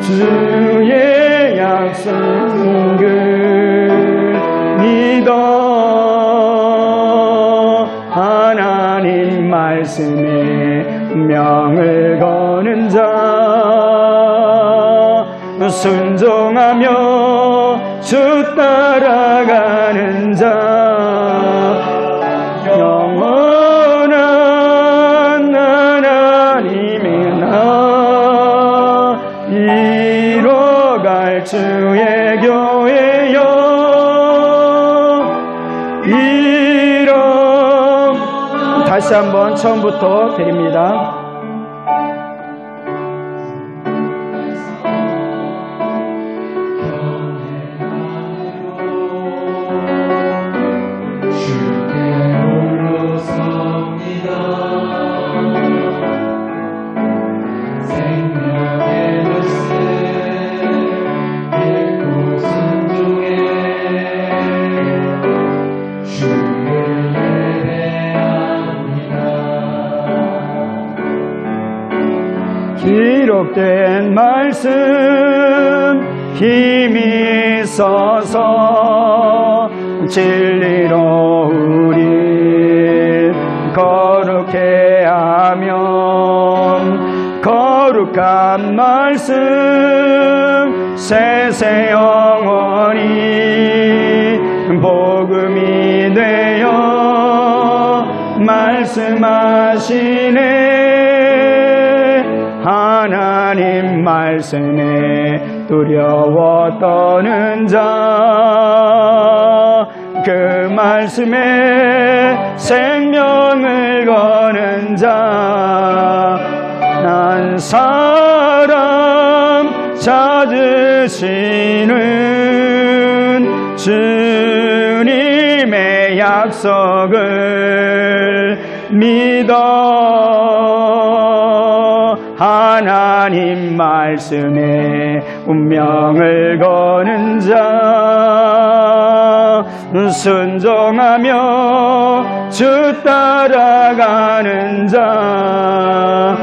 주의 약속을 믿어. 하나님 말씀에 명을 거는 자, 순종하며 주 따라가는 자, 영원한 하나님의 나 이뤄갈 주의 교회여. 다시 한번 처음부터 드립니다. 기록된 말씀 힘이 있어서 진리로 우리 거룩해 하면 거룩한 말씀 세세 영원히 복음이 되어 말씀하시네. 하나님 말씀에 두려워 떠는 자, 그 말씀에 생명을 거는 자, 난 사람 찾으시는 주님의 약속을 믿어. 하나님 말씀에 운명을 거는 자, 순종하며 주 따라가는 자,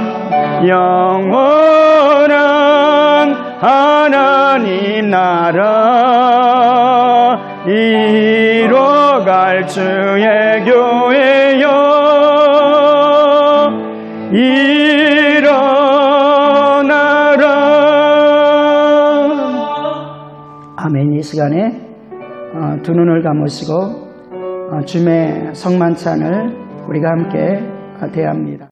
영원한 하나님 나라 이뤄갈 주의 교회여 일어나라. 아멘. 이 시간에 두 눈을 감으시고 주의 성만찬을 우리가 함께 대합니다.